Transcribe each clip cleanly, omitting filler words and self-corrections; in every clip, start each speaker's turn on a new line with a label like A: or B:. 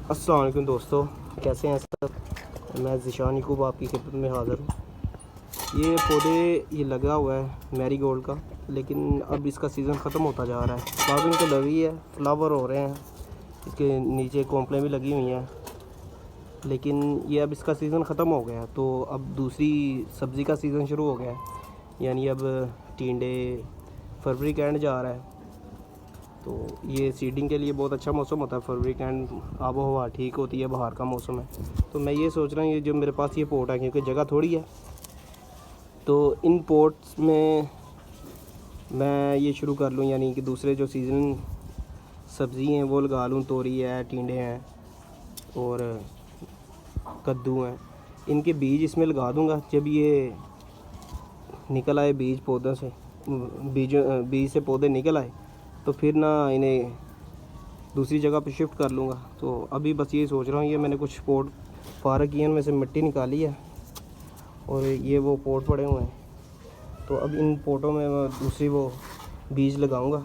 A: अस्सलाम वालेकुम दोस्तों, कैसे हैं सब। मैं ज़िशान याकूब आपकी खिदमत में हाज़िर हूँ। ये पौधे ये लगा हुआ है मैरी गोल्ड का, लेकिन अब इसका सीज़न ख़त्म होता जा रहा है। फ्लावरिंग तो लगी है, फ्लावर हो रहे हैं, इसके नीचे कॉम्प्लें भी लगी हुई हैं, लेकिन ये अब इसका सीज़न ख़त्म हो गया। तो अब दूसरी सब्ज़ी का सीज़न शुरू हो गया है, यानी अब टिंडे फरवरी का एंड जा रहा है। तो ये सीडिंग के लिए बहुत अच्छा मौसम होता है फरवरी का एंड, आबो हवा ठीक होती है, बाहर का मौसम है। तो मैं ये सोच रहा हूँ, ये जो मेरे पास ये पोट है, क्योंकि जगह थोड़ी है, तो इन पोट्स में मैं ये शुरू कर लूँ, यानी कि दूसरे जो सीज़न सब्ज़ी हैं वो लगा लूँ। तोरी है, टिंडे हैं और कद्दू हैं, इनके बीज इसमें लगा दूँगा। जब ये निकल आए बीज पौधों से, बीज से पौधे निकल आए, तो फिर ना इन्हें दूसरी जगह पे शिफ्ट कर लूँगा। तो अभी बस ये सोच रहा हूँ, ये मैंने कुछ पोट फारग किए, इनमें से मिट्टी निकाली है और ये वो पोट पड़े हुए हैं। तो अब इन पोटों में मैं दूसरी वो बीज लगाऊंगा।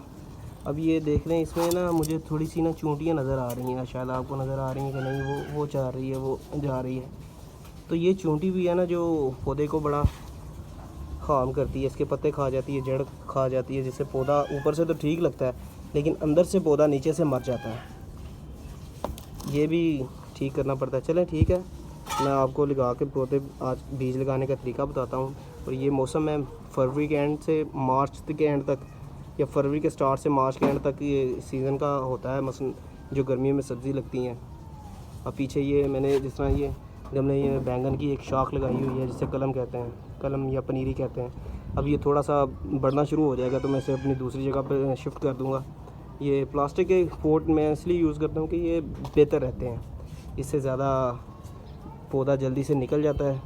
A: अब ये देख लें, इसमें ना मुझे थोड़ी सी ना चूंटियाँ नज़र आ रही हैं, शायद आपको नज़र आ रही हैं कि नहीं। वो जा रही है, वो जा रही है। तो ये चूंटी भी है ना, जो पौधे को बड़ा हार्म करती है, इसके पत्ते खा जाती है, जड़ खा जाती है, जिससे पौधा ऊपर से तो ठीक लगता है, लेकिन अंदर से पौधा नीचे से मर जाता है। ये भी ठीक करना पड़ता है। चलें ठीक है, मैं आपको लगा के पौधे आज बीज लगाने का तरीका बताता हूँ। और ये मौसम है फरवरी के एंड से मार्च के एंड तक, या फरवरी के स्टार्ट से मार्च के एंड तक ये सीज़न का होता है, मसलन जो गर्मियों में सब्ज़ी लगती हैं। अब पीछे ये मैंने जिस तरह ये गमले, ये बैंगन की एक शाख लगाई हुई है, जिसे कलम कहते हैं, कलम या पनीरी कहते हैं। अब ये थोड़ा सा बढ़ना शुरू हो जाएगा, तो मैं इसे अपनी दूसरी जगह पर शिफ्ट कर दूँगा। ये प्लास्टिक के पोट मैं इसलिए यूज़ करता हूँ कि ये बेहतर रहते हैं, इससे ज़्यादा पौधा जल्दी से निकल जाता है,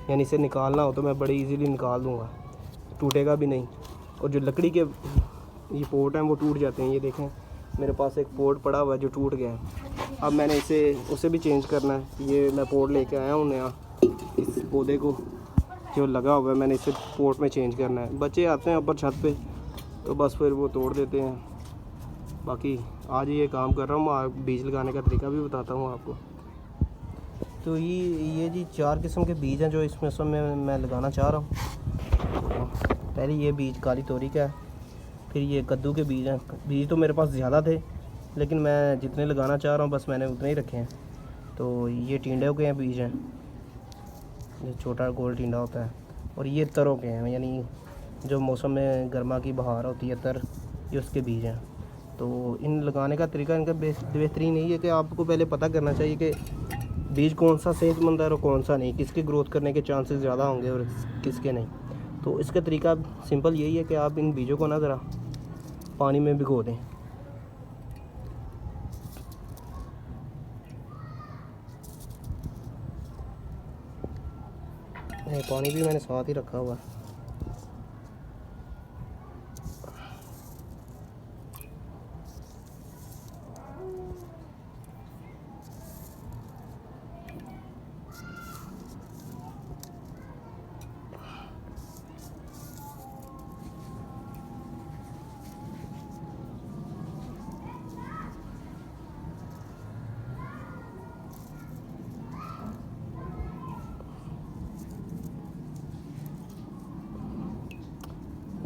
A: यानी इसे निकालना हो तो मैं बड़े इजीली निकाल दूँगा, टूटेगा भी नहीं। और जो लकड़ी के ये पोट हैं वो टूट जाते हैं। ये देखें, मेरे पास एक पोट पड़ा हुआ है जो टूट गया है। अब मैंने उसे भी चेंज करना है। ये मैं पोट लेके आया हूँ नया, इस पौधे को जो लगा हुआ है मैंने इसे पोट में चेंज करना है। बच्चे आते हैं ऊपर छत पे, तो बस फिर वो तोड़ देते हैं। बाकी आज ये काम कर रहा हूँ, मैं बीज लगाने का तरीका भी बताता हूँ आपको। तो ये जी 4 किस्म के बीज हैं जो इस मौसम में मैं लगाना चाह रहा हूँ। पहले ये बीज काली तोरी का है, फिर ये कद्दू के बीज हैं। बीज तो मेरे पास ज़्यादा थे, लेकिन मैं जितने लगाना चाह रहा हूँ बस मैंने उतने ही रखे हैं। तो ये टिंडों के हैं बीज हैं, ये छोटा गोल टिंडा होता है। और ये तरों के हैं, यानी जो मौसम में गर्मा की बहार होती है तर, ये उसके बीज हैं। तो इन लगाने का तरीका इनका बेहतरीन यही है कि आपको पहले पता करना चाहिए कि बीज कौन सा सेहतमंद है और कौन सा नहीं, किसके ग्रोथ करने के चांसेस ज़्यादा होंगे और किसके नहीं। तो इसका तरीका सिंपल यही है कि आप इन बीजों को ना ज़रा पानी में भिगो दें। पानी भी मैंने साथ ही रखा हुआ है।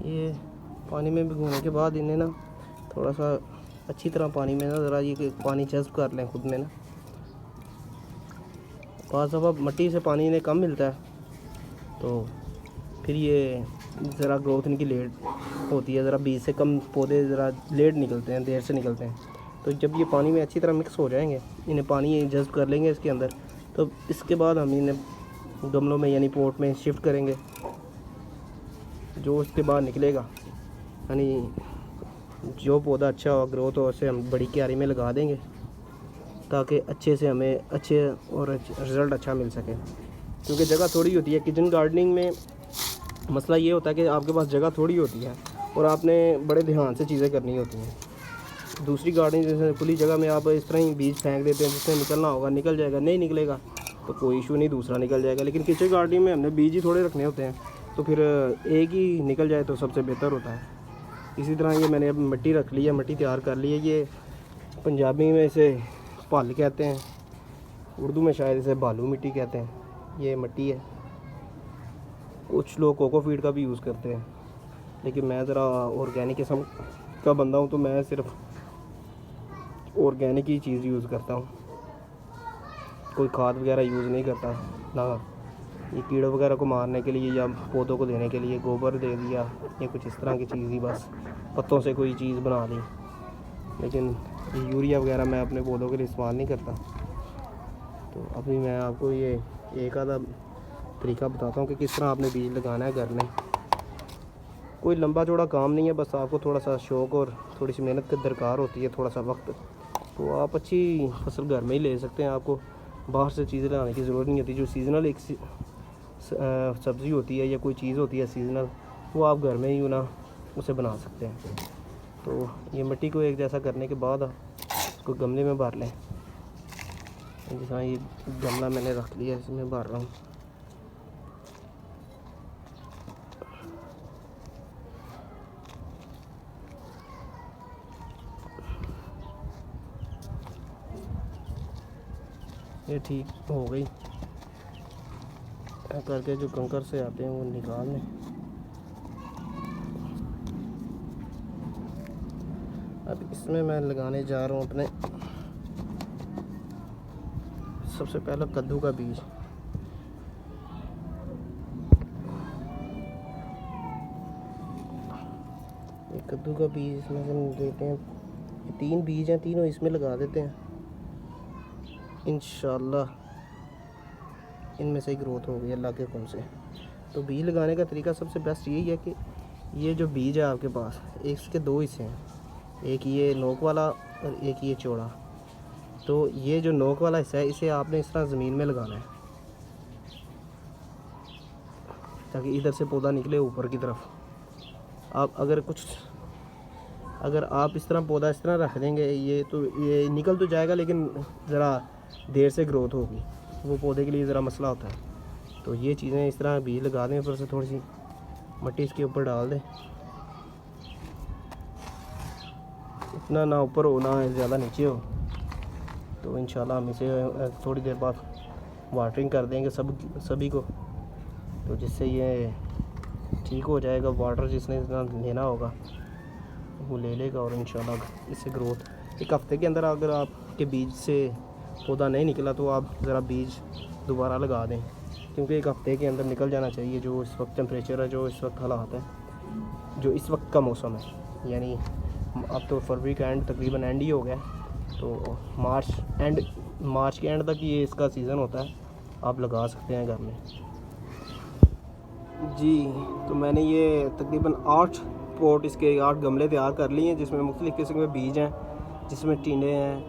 A: ये पानी में भिगोने के बाद इन्हें ना थोड़ा सा अच्छी तरह पानी में ना ज़रा ये पानी जज़्ब कर लें खुद में ना। पास दफ़ा मिट्टी से पानी इन्हें कम मिलता है, तो फिर ये ज़रा ग्रोथ इनकी लेट होती है, ज़रा बीज से कम पौधे ज़रा लेट निकलते हैं, देर से निकलते हैं। तो जब ये पानी में अच्छी तरह मिक्स हो जाएंगे, इन्हें पानी जज़्ब कर लेंगे इसके अंदर, तो इसके बाद हम इन्हें गमलों में यानी पोट में शिफ्ट करेंगे। जो उसके बाद निकलेगा, यानी जो पौधा अच्छा हो, ग्रोथ हो, उसे हम बड़ी क्यारी में लगा देंगे, ताकि अच्छे से हमें अच्छे और रिज़ल्ट अच्छा मिल सके। क्योंकि जगह थोड़ी होती है किचन गार्डनिंग में, मसला ये होता है कि आपके पास जगह थोड़ी होती है और आपने बड़े ध्यान से चीज़ें करनी होती हैं। दूसरी गार्डनिंग जैसे खुली जगह में आप इस तरह ही बीज फेंक देते हैं, जिसमें निकलना होगा निकल जाएगा, नहीं निकलेगा तो कोई इशू नहीं, दूसरा निकल जाएगा। लेकिन किचन गार्डनिंग में हमने बीज ही थोड़े रखने होते हैं, तो फिर एक ही निकल जाए तो सबसे बेहतर होता है। इसी तरह ये मैंने अब मिट्टी रख ली है, मिट्टी तैयार कर ली है। ये पंजाबी में इसे पल कहते हैं, उर्दू में शायद इसे बालू मिट्टी कहते हैं। ये मिट्टी है। कुछ लोग कोकोफीड का भी यूज़ करते हैं, लेकिन मैं ज़रा ऑर्गेनिक किस्म का बंदा हूँ, तो मैं सिर्फ ऑर्गेनिक ही चीज़ यूज़ करता हूँ। कोई खाद वगैरह यूज़ नहीं करता ना। ये कीड़े वगैरह को मारने के लिए या पौधों को देने के लिए गोबर दे दिया या कुछ इस तरह की चीज़ ही, बस पत्तों से कोई चीज़ बना ली। लेकिन ये यूरिया वगैरह मैं अपने पौधों के लिए इस्तेमाल नहीं करता। तो अभी मैं आपको ये एक आधा तरीका बताता हूँ कि किस तरह आपने बीज लगाना है घर में। कोई लंबा चौड़ा काम नहीं है, बस आपको थोड़ा सा शौक़ और थोड़ी सी मेहनत की दरकार होती है, थोड़ा सा वक्त। तो आप अच्छी फसल घर में ही ले सकते हैं। आपको बाहर से चीज़ें लाने की ज़रूरत नहीं होती। जो सीज़नल एक सब्ज़ी होती है या कोई चीज़ होती है सीज़नल, वो आप घर में ही ना उसे बना सकते हैं। तो ये मिट्टी को एक जैसा करने के बाद इसको गमले में भर लें। जैसा ये गमला मैंने रख लिया, इसमें भर रहा हूँ। ये ठीक हो गई करके, जो कंकर से आते हैं वो निकाल लें। अब इसमें मैं लगाने जा रहा हूँ अपने सबसे पहला कद्दू का बीज। ये कद्दू का बीज इसमें से देते हैं। ये 3 बीज हैं, तीनों इसमें लगा देते हैं। इंशाल्लाह इनमें से ही ग्रोथ होगी अल्लाह के हुक्म से। तो बीज लगाने का तरीका सबसे बेस्ट यही है कि ये जो बीज है आपके पास, इसके 2 हिस्से हैं, एक ये नोक वाला और एक ये चौड़ा। तो ये जो नोक वाला हिस्सा है, इसे आपने इस तरह ज़मीन में लगाना है ताकि इधर से पौधा निकले ऊपर की तरफ। आप अगर आप इस तरह पौधा इस तरह रख देंगे, ये निकल तो जाएगा, लेकिन ज़रा देर से ग्रोथ होगी। वो पौधे के लिए ज़रा मसला होता है। तो ये चीज़ें इस तरह बीज लगा दें, ऊपर से थोड़ी सी मिट्टी इसके ऊपर डाल दें। इतना ना ऊपर हो ना ज़्यादा नीचे हो। तो इंशाल्लाह हम इसे थोड़ी देर बाद वाटरिंग कर देंगे सभी को, तो जिससे ये ठीक हो जाएगा। वाटर जिसने इतना लेना होगा वो ले लेगा, और इंशाल्लाह इससे ग्रोथ 1 हफ्ते के अंदर, अगर आपके बीज से पौधा नहीं निकला तो आप ज़रा बीज दोबारा लगा दें, क्योंकि 1 हफ्ते के अंदर निकल जाना चाहिए। जो इस वक्त टेम्परेचर है, जो इस वक्त हालात है, जो इस वक्त का मौसम है, यानी अब तो फरवरी का एंड तकरीबन एंड ही हो गया, तो मार्च के एंड तक ये इसका सीज़न होता है। आप लगा सकते हैं घर में जी। तो मैंने ये तकरीबन 8 पॉट, इसके 8 गमले तैयार कर लिए हैं, जिसमें मुख्तलिफ़ किस्म के बीज हैं, जिसमें टिंडे हैं,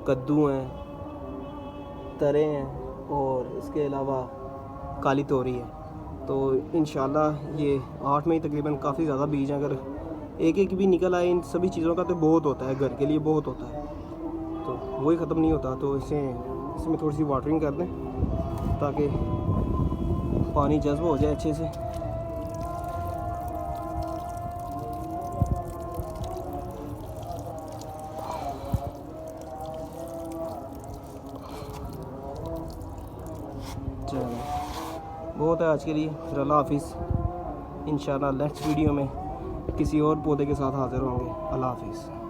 A: कद्दू हैं, तरे हैं, और इसके अलावा काली तोरी है। तो इंशाल्लाह ये 8 में ही तकरीबन काफ़ी ज़्यादा बीज हैं। अगर एक एक भी निकल आए इन सभी चीज़ों का तो बहुत होता है, घर के लिए बहुत होता है, तो वही ख़त्म नहीं होता। तो इसमें थोड़ी सी वाटरिंग कर दें ताकि पानी जज्ब हो जाए अच्छे से। चलो बहुत है आज के लिए, फिर अल्लाह हाफिज़। इंशाल्लाह नेक्स्ट वीडियो में किसी और पौधे के साथ हाज़िर होंगे। अल्लाह हाफिज़।